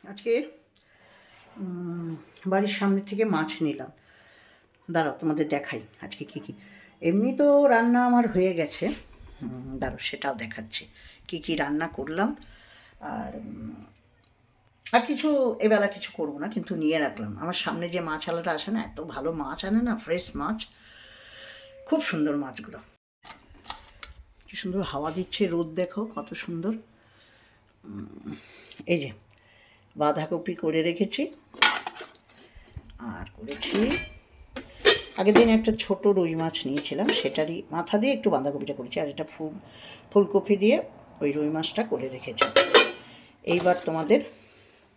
আজকে বাড়ির সামনে থেকে মাছ নিলাম। দাঁড়াও তোমাদের দেখাই আজকে কী কী। এমনি তো রান্না আমার হয়ে গেছে, দাঁড়াও সেটাও দেখাচ্ছি কী কী রান্না করলাম। আর আর কিছু এবেলা কিছু করবো না, কিন্তু নিয়ে রাখলাম। আমার সামনে যে মাছ আলাটা আসে না, এত ভালো মাছ আনে না, ফ্রেশ মাছ, খুব সুন্দর মাছগুলো। কি সুন্দর হাওয়া দিচ্ছে, রোদ দেখো কত সুন্দর। এই যে বাঁধাকপি করে রেখেছি, আর করেছি আগের দিন একটা ছোট রুই মাছ নিয়েছিলাম, সেটারই মাথা দিয়ে একটু বাঁধাকপিটা করেছি, আর এটা ফুলকপি দিয়ে ওই রুই মাছটা করে রেখেছি। এইবার তোমাদের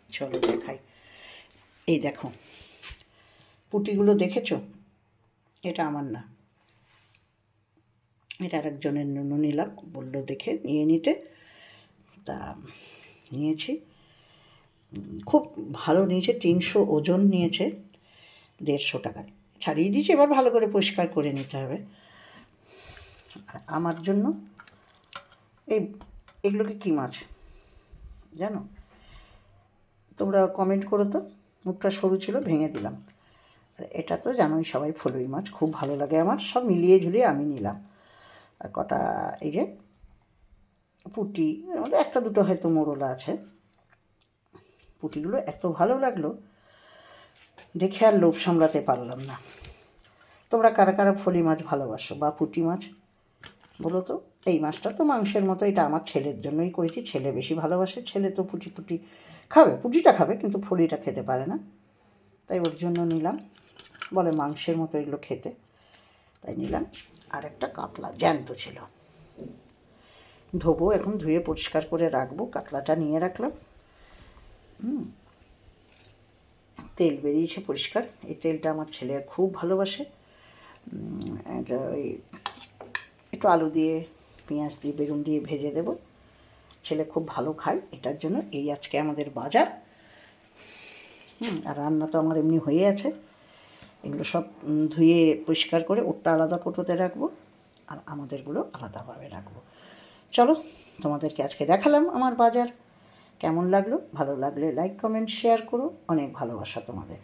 চলো দেখাই। এই দেখো পুঁটিগুলো দেখেছো? এটা আমার না, এটা আরেকজনের নুনু নিলাম, বললো দেখে নিয়ে নিতে, তা নিয়েছি। খুব ভালো নিয়েছে, 300 ওজন নিয়েছে, 150 টাকায় ছাড়িয়ে দিয়েছি। এবার ভালো করে পরিষ্কার করে নিতে হবে। আর আমার জন্য এগুলোকে কী মাছ জানো? তোমরা কমেন্ট করো তো। মুখটা সরু ছিল, ভেঙে দিলাম। আর এটা তো জানোই সবাই, ফলুই মাছ, খুব ভালো লাগে আমার। সব মিলিয়ে ঝুলিয়ে আমি নিলাম। আর কটা এই যে পুঁটি, এর মধ্যে একটা দুটো হয়তো মোরলা আছে। পুঁটিগুলো এত ভালো লাগলো দেখে, আর লোভ সামলাতে পারলাম না। তোমরা কারা কারা ফলি মাছ ভালোবাসো বা পুঁটি মাছ বলো তো? এই মাছটা তো মাংসের মতো, এটা আমার ছেলের জন্যই করেছি, ছেলে বেশি ভালোবাসে। ছেলে তো পুঁটি খাবে, পুঁটিটা খাবে, কিন্তু ফলিটা খেতে পারে না, তাই ওর জন্য নিলাম। বলে মাংসের মতো এগুলো খেতে, তাই নিলাম। আর একটা কাতলা জ্যান্ত ছিল, ধোবো এখন, ধুয়ে পরিষ্কার করে রাখবো। কাতলাটা নিয়ে রাখলাম। তেল বেরিয়েছে পরিষ্কার, এই তেলটা আমার ছেলে খুব ভালোবাসে। ওই একটু আলু দিয়ে, পেঁয়াজ দিয়ে, বেগুন দিয়ে ভেজে দেব, ছেলে খুব ভালো খায়, এটার জন্য এই আজকে আমাদের বাজার। আর রান্না তো আমার এমনি হয়ে আছে, এগুলো সব ধুয়ে পরিষ্কার করে ওরটা আলাদা কোটোতে রাখবো, আর আমাদেরগুলো আলাদাভাবে রাখবো। চলো তোমাদেরকে আজকে দেখালাম আমার বাজার। কেমন লাগলো? ভালো লাগলে লাইক কমেন্ট শেয়ার করো। অনেক ভালোবাসা তোমাদের।